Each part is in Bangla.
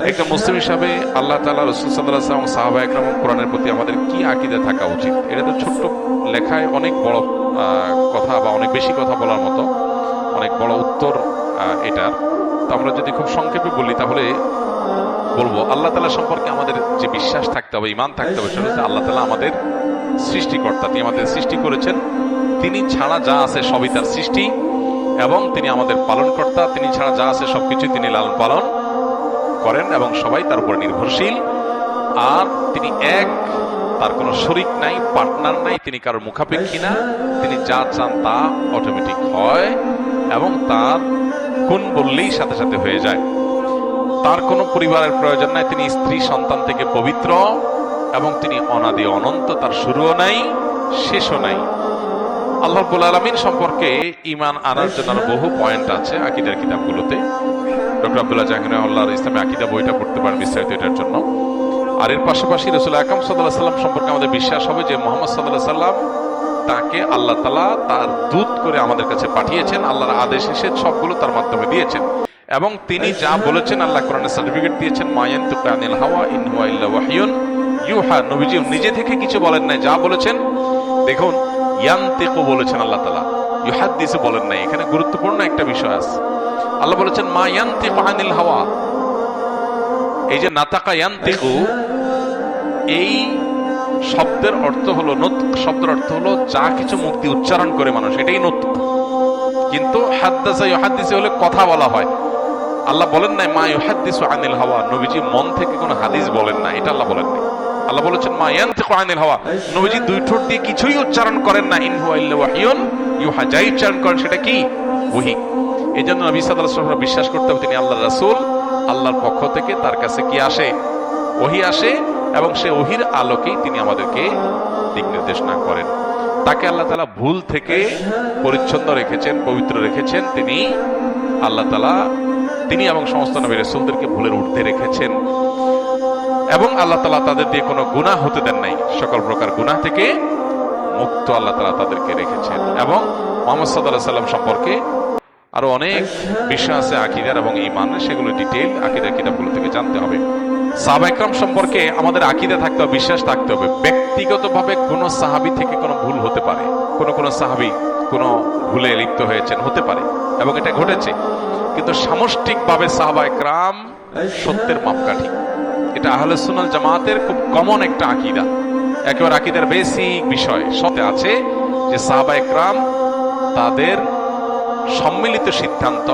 একজন মুসলিম হিসাবে আল্লাহ তাআলা, রাসূল সাল্লাল্লাহু আলাইহি ওয়াসাল্লাম, সাহাবা একরাম এবং কোরআনের প্রতি আমাদের কি আকীদা থাকা উচিত। এটা তো ছোট্ট লেখায় অনেক বড় কথা বা অনেক বেশি কথা বলার মতো, অনেক বড় উত্তর এটার। তো আমরা যদি খুব সংক্ষেপে বলি তাহলে বলবো, আল্লাহ তাআলা সম্পর্কে আমাদের যে বিশ্বাস থাকতে হবে, ঈমান থাকতে হবে, সেটা হচ্ছে আল্লাহ তাআলা আমাদের সৃষ্টিকর্তা। তিনি আমাদের সৃষ্টি করেছেন, তিনি ছাড়া যা আছে সবই তার সৃষ্টি, এবং তিনি আমাদের পালনকর্তা। তিনি ছাড়া যা আছে সবকিছু তিনি লালন পালন করেন এবং সবাই তার উপর নির্ভরশীল। আর তিনি এক, তার কোনো শরীক নাই, পার্টনার নাই, তিনি কারোর মুখাপেক্ষী না। তিনি যা চান তা অটোমেটিক হয় এবং তার কোন বললেই সাথে সাথে হয়ে যায়। তার কোনো পরিবারের প্রয়োজন নাই, তিনি স্ত্রী সন্তান থেকে পবিত্র এবং তিনি অনাদি অনন্ত, তার শুরুও নাই শেষও নাই। আল্লাহ রাব্বুল আলামিন সম্পর্কে ঈমান আনার জন্য বহু পয়েন্ট আছে আকীদার কিতাবগুলোতে। ডক্টর আব্দুল্লাহ জাহাঙ্গীর রাহিমাহুল্লাহর ইসলামী আকীদা বইটা পড়তে পারেন বিস্তারিত এটার জন্য। আর এর পাশাপাশি রাসূল আকরাম সাল্লাল্লাহু আলাইহি ওয়াসাল্লাম সম্পর্কে আমাদের বিশ্বাস হবে যে মুহাম্মদ সাল্লাল্লাহু আলাইহি ওয়াসাল্লাম তাকে আল্লাহ তাআলা তার দূত করে আমাদের কাছে পাঠিয়েছেন, আল্লাহর আদেশ এসে সবগুলো তার মাধ্যমে দিয়েছেন। এবং তিনি যা বলেছেন, আল্লাহ কোরআনে সার্টিফিকেট দিয়েছেন, মা ইয়ানতিকু আনিল হাওয়া ইন হুয়া ইল্লা ওয়াহয়ুন ইউহা। নবীজি নিজে থেকে কিছু বলেন নাই, যা বলেছেন, দেখুন ইয়ানতিকু বলেছেন আল্লাহ তাআলা, ইউহাদ্দিসু বলেন নাই। এখানে গুরুত্বপূর্ণ একটা বিষয় আছে। আল্লাহ বলেছেন মা ইয়ানতিকু আনিল হাওয়া। এই যে নাতাকা ইয়ানতিকু, এই শব্দের অর্থ হলো, নুতক শব্দের অর্থ হলো যা কিছু মুখ দিয়ে উচ্চারণ করে মানুষ, এটাই নুতক। কিন্তু হাদ্দাসা ইউহাদ্দিসু হলে কথা বলা হয়। আল্লাহ বলেন নাই মা ইউহাদ্দিসু আনিল হাওয়া, নবীজি মন থেকে কোনো হাদিস বলেন না, এটা আল্লাহ বলেন নাই। আল্লাহ বলেছেন মা ইয়ানতিকু আনিল হাওয়া, নবীজি দুই ঠোঁট দিয়ে কিছুই উচ্চারণ করেন না। ইন হুয়া ইল্লা ওয়াহয়ুন ইউহা, যাই উচ্চারণ করেন সেটা কি? ওহী। এজন্য নবী সাল্লাল্লাহু আলাইহি ওয়াসাল্লাম বিশ্বাস করতে হবে তিনি আল্লাহর রাসূল, আল্লাহর পক্ষ থেকে তার কাছে কি আসে? ওহী আসে, এবং সে ওহীর আলোকেই তিনি আমাদেরকে দিক নির্দেশনা করেন। তাকে আল্লাহ তাআলা ভুল থেকে পরিচ্ছন্ন রেখেছেন, পবিত্র রেখেছেন। তিনি আল্লাহ তাআলা, তিনি এবং সমস্ত নবী রাসূলদেরকে ভুলের ঊর্ধ্বে রেখেছেন, এবং আল্লাহ তাআলা তাদের দিয়ে কোনো গুনাহ হতে দেন নাই। সকল প্রকার গুনাহ থেকে মুক্ত আল্লাহ তাআলা তাদেরকে রেখেছেন। এবং মুহাম্মদ সাল্লাল্লাহু আলাইহি ওয়াসাল্লাম সম্পর্কে আরো অনেক বিষয় আছে আকীদার এবং ঈমানের, সেগুলো ডিটেইল আকীদার কিতাবগুলো থেকে জানতে হবে। সাহাবা একরাম সম্পর্কে আমাদের আকীদা থাকতে হবে, বিশ্বাস থাকতে হবে। ব্যক্তিগতভাবে কোনো সাহাবী থেকে কোনো ভুল হতে পারে, কোনো সাহাবী কোনো ভুলে লিপ্ত হয়েছেন, হতে পারে, এবং এটা ঘটেছে। কিন্তু সামষ্টিকভাবে সাহাবা একরাম সত্যের মাপকাঠি। এটা আহলে সুন্নাত জামাতের খুব কমন একটা আকীদা, একেবারে আকীদার বেসিক বিষয়। সত্যি আছে যে সাহাবা একরাম তাদের সম্মিলিত সিদ্ধান্ত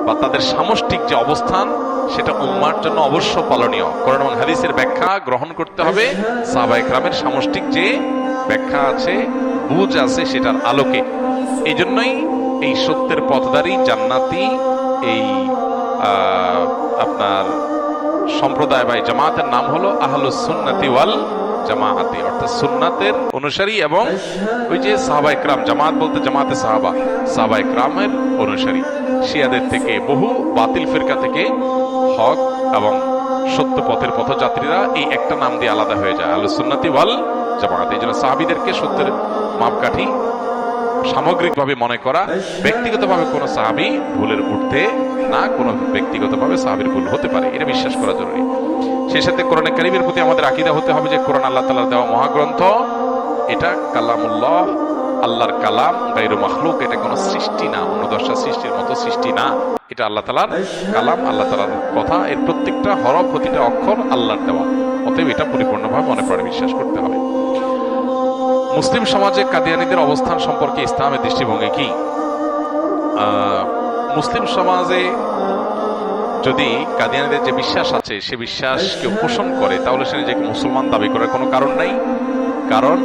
বা তাদের সামষ্টিক যে অবস্থান, সেটা উম্মার জন্য অবশ্য পালনীয়। কোরআন এবং হাদিসের ব্যাখ্যা গ্রহণ করতে হবে সাহাবা একরামের সামষ্টিক যে ব্যাখ্যা আছে, বুঝ আছে, সেটার আলোকে। এই জন্যই এই সত্যের পথধারী জান্নাতি এই আপনার সম্প্রদায় বা জামাতের নাম হলো আহলুস সুন্নাতি ওয়াল জামাআতি, অর্থাৎ সুন্নাতের অনুসারী এবং ওই যে সাহাবা একরাম, জামাত বলতে জামাতে সাহাবা, সাহাবা একরামের অনুসারী। শিয়াদের থেকে, বহু বাতিল ফিরকা থেকে হক এবং সত্য পথের পথযাত্রীরা এই একটা নাম দিয়ে আলাদা হয়ে যায়, আহলুস সুন্নাতি ওয়াল জামাআত। এই জন্য সাহাবীদেরকে সত্যের মাপকাঠি সামগ্রিকভাবে মনে করা, ব্যক্তিগতভাবে কোন সাহাবী ভুলের ঊর্ধ্বে না, কোন ব্যক্তিগতভাবে সাহাবীর ভুল হতে পারে, এটা বিশ্বাস করা জরুরি। সেই সাথে কোরআনে কারীমের প্রতি আমাদের আকীদা হতে হবে যে কোরআন আল্লাহ তাআলার দেওয়া মহাগ্রন্থ, এটা কালামুল্লাহ, আল্লাহর কালাম, গায়রু মাখলুক। এটা কোনো সৃষ্টি না, অন্য দশটা সৃষ্টির মতো সৃষ্টি না। এটা আল্লাহ তাআলার কালাম, আল্লাহ তাআলার কথা। এর প্রত্যেকটা হরফ, প্রতিটা অক্ষর আল্লাহর দেওয়া। অতএব এটা পরিপূর্ণভাবে মনে প্রাণে বিশ্বাস করতে হবে। মুসলিম সমাজে কাদিয়ানীদের অবস্থান সম্পর্কে ইসলামের দৃষ্টিভঙ্গি কি? মুসলিম সমাজে যদি কাদিয়ানীদের যে বিশ্বাস আছে, সে বিশ্বাস কেউ পোষণ করে, তাহলে সে নিজেকে মুসলমান দাবি করার কোনো কারণ নাই। কারণ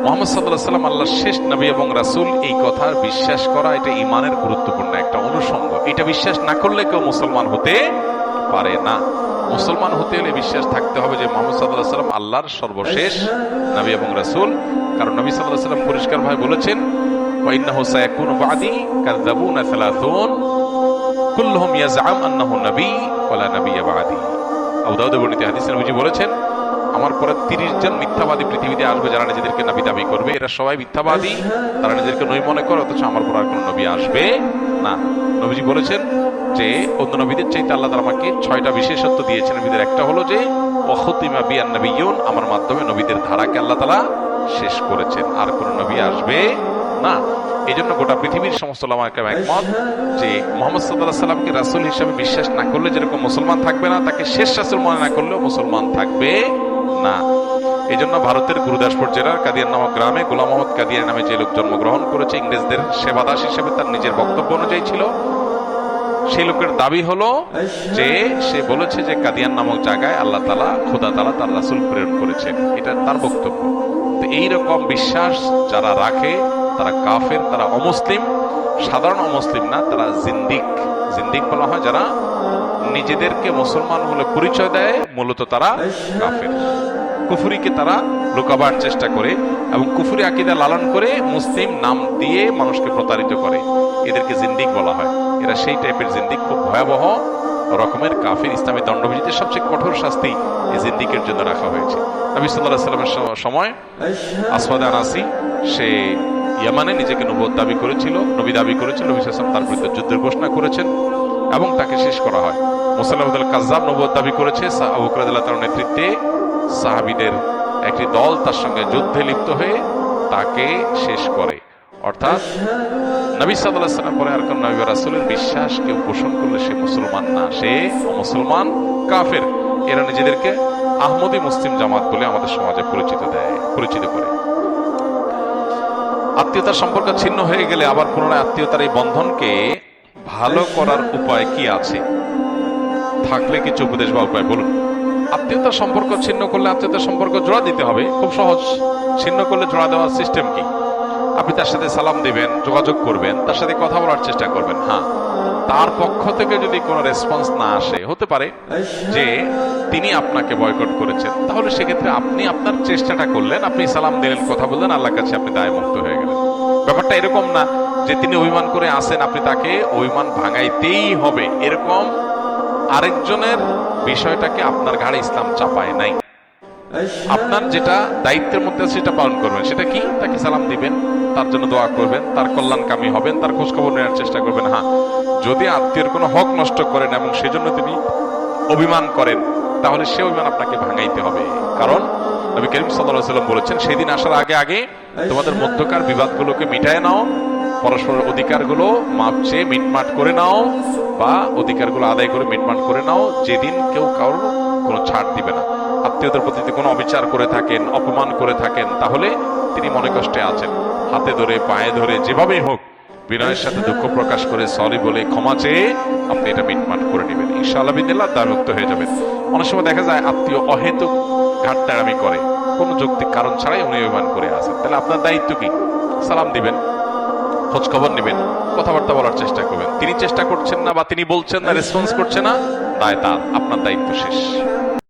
মুহাম্মদ সাল্লাল্লাহু আলাইহি ওয়াসাল্লাম আল্লাহর শেষ নবী এবং রাসূল, এই কথার বিশ্বাস করা এটা ঈমানের গুরুত্বপূর্ণ একটা অনুষঙ্গ। এটা বিশ্বাস না করলে কেউ মুসলমান হতে পারে না। মুসলমান হতে হলে বিশ্বাস থাকতে হবে যে মুহাম্মদ সাল্লাল্লাহু আলাইহি ওয়াসাল্লাম আল্লাহর সর্বশেষ নবী এবং রাসূল। কারণ নবী সাল্লাল্লাহু আলাইহি ওয়াসাল্লাম পরিষ্কারভাবে বলেছেন, ওয়া ইন্নাহু সায়াকুনু বা'দি কাযাবুনা সালাসুন কুল্লুহুম ইয়াজআম আন্নাহু নবী ওয়া লা নবিয়্যা বা'দি। আবু দাউদে বর্ণিত হাদিসে নবীজি বলেছেন, আমার পরে 30 জন মিথ্যাবাদী পৃথিবীতে আসবে যারা নিজেদেরকে নবী দাবি করবে। এরা সবাই মিথ্যাবাদী, তারা নিজেদেরকে নবী মনে করে, অথচ আমার পর আর কোন নবী আসবে না। নবীজি বলেছেন যে অন্য নবীদের চাইতে আল্লাহ তাআলা আমাকে 6টা বিশেষত্ব দিয়েছেন। নবীদের একটা হলো যে ওয়াখতিমা বিয়ান নবিয়্যুন, আমার মাধ্যমে নবীদের ধারাকে আল্লাহ তাআলা শেষ করেছেন, আর কোন নবী আসবে না। এই জন্য গোটা পৃথিবীর সমস্ত উলামা একরাম একমত যে মুহাম্মদ সাল্লাল্লাহু আলাইহি সাল্লামকে রাসূল হিসেবে বিশ্বাস না করলে যেরকম মুসলমান থাকবে না, তাকে শেষ রাসূল মনে না করলেও মুসলমান থাকবে না। এই জন্য ভারতের গুরুদাসপুর জেলার কাদিয়ান নামক গ্রামে গোলাম মোহাম্মদ কাদিয়ানী নামে যে লোক জন্মগ্রহণ করেছে, ইংরেজদের সেবাদাস হিসেবে তার নিজের বক্তব্য অনুযায়ী ছিল, সেই লোকের দাবি হলো যে সে বলেছে যে কাদিয়ান নামক জায়গায় আল্লাহ তাআলা, খোদা তাআলা তার রাসূল প্রেরণ করেছেন। এটা তার বক্তব্য। তো এইরকম বিশ্বাস যারা রাখে তারা কাফের, তারা অমুসলিম। সাধারণ অমুসলিম না, তারা জিন্দিক। জিন্দিক বলা হয় যারা নিজেদেরকে মুসলমান বলে পরিচয় দেয়, মূলত তারা কাফের। কুফরিকে তারা লুকাবার চেষ্টা করে এবং কুফরি আকীদা লালন করে মুসলিম নাম দিয়ে মানুষকে প্রতারিত করে, এদেরকে জিন্দিক বলা হয়। এরা সেই টাইপের জিন্দিক, খুব ভয়াবহ রকমের কাফির। ইসলামী দণ্ডবিধিতে সবচেয়ে কঠোর শাস্তি এই জিন্দিকের জন্য রাখা হয়েছে। নবী সাল্লাল্লাহু আলাইহি ওয়াসাল্লামের সময় আসওয়াদ আনাসি, সে ইয়ামানে নিজেকে নবুয়ত দাবি করেছিল, নবী দাবি করেছিল। নবী সাল্লাল্লাহু আলাইহি ওয়াসাল্লাম তার বিরুদ্ধে যুদ্ধের ঘোষণা করেছেন এবং তাকে শেষ করা হয়। মুসাইলামাতুল কাজ্জাব নবুয়ত দাবি করেছে, আবু বকর রাদিয়াল্লাহু তাআলার নেতৃত্বে সাহাবীদের একটি দল তার সঙ্গে যুদ্ধে লিপ্ত হয়ে তাকে শেষ করে। অর্থাৎ নবী সাল্লাল্লাহু আলাইহি ওয়াসাল্লাম পরে আর কোন নবী বা রাসূলের বিশ্বাস কেউ পোষণ করলে সে মুসলমান না, সে অমুসলমান, কাফের। এরা নিজেদেরকে আহমদী মুসলিম জামাত বলে আমাদের সমাজে পরিচিত করে। আত্মীয়তার সম্পর্ক ছিন্ন হয়ে গেলে আবার পুনরায় আত্মীয়তার এই বন্ধনকে ভালো করার উপায় কি আছে? থাকলে কিছু উপদেশ বা উপায় বলুন। আত্মীয়তার সম্পর্ক ছিন্ন করলে আত্মীয়তার সম্পর্ক জোড়া দিতে হবে, খুব সহজ। ছিন্ন করলে জোড়া দেওয়ার সিস্টেম কি? আপনি তার সাথে সালাম দিবেন, যোগাযোগ করবেন, তার সাথে কথা বলার চেষ্টা করবেন। হ্যাঁ, তার পক্ষ থেকে যদি কোনো রেসপন্স না আসে, হতে পারে যে তিনি আপনাকে বয়কট করেছেন, তাহলে সেক্ষেত্রে আপনি আপনার চেষ্টাটা করলেন, আপনি সালাম দিলেন, কথা বললেন, আল্লাহর কাছে আপনি দায়মুক্ত হয়ে গেলেন। ব্যাপারটা এরকম না যে তিনি অভিমান করে আসেন, আপনি তাকে অভিমান ভাঙাইতেই হবে, এরকম আরেকজনের বিষয়টাকে আপনার ঘাড়ে ইসলাম চাপায় নাই। আপনার যেটা দায়িত্বের মধ্যে আছে সেটা পালন করবেন। সেটা কি? তাকে সালাম দিবেন, তার জন্য দোয়া করবেন, তার কল্যাণকামী হবেন, তার খোঁজখবর নেওয়ার চেষ্টা করবেন। হ্যাঁ, যদি আত্মীয়ের কোনো হক নষ্ট করেন এবং সেজন্য তিনি অভিমান করেন, তাহলে সে অভিমান আপনাকে ভাঙাইতে হবে। কারণ নবী করিম সাল্লাল্লাহু আলাইহি ওয়াসাল্লাম বলেছেন, সেদিন আসার আগে আগে তোমাদের মধ্যকার বিবাদগুলোকে মিটায় নাও, পরস্পরের অধিকারগুলো মাপ চেয়ে মিটমাট করে নাও, বা অধিকারগুলো আদায় করে মিটমাট করে নাও, যেদিন কেউ কারোর কোনো ছাড় দিবে না। আত্মীয়দের প্রতি কোনো অবিচার করে থাকেন, অপমান করে থাকেন, তাহলে তিনি মনে কষ্টে আছেন, হাতে ধরে পায়ে ধরে যেভাবেই হোক বিনয়ের সাথে দুঃখ প্রকাশ করে সরি বলে ক্ষমা চেয়ে আপনি এটা মিটমাট করে নেবেন, ইনশাআল্লাহ বিদিল্লাহ দায়মুক্ত হয়ে যাবেন। অনেক সময় দেখা যায় আত্মীয় অহেতুক ঘাটতাড়ামি করে, কোনো যৌক্তিক কারণ ছাড়াই উনি অভিমান করে আসেন। তাহলে আপনার দায়িত্ব কি? সালাম দিবেন, খোঁজ খবর নেবেন, কথাবার্তা বলার চেষ্টা করবেন। তিনি চেষ্টা করছেন না বা তিনি বলছেন না, রেসপন্স করছে না, দায় তার, আপনার দায়িত্ব শেষ।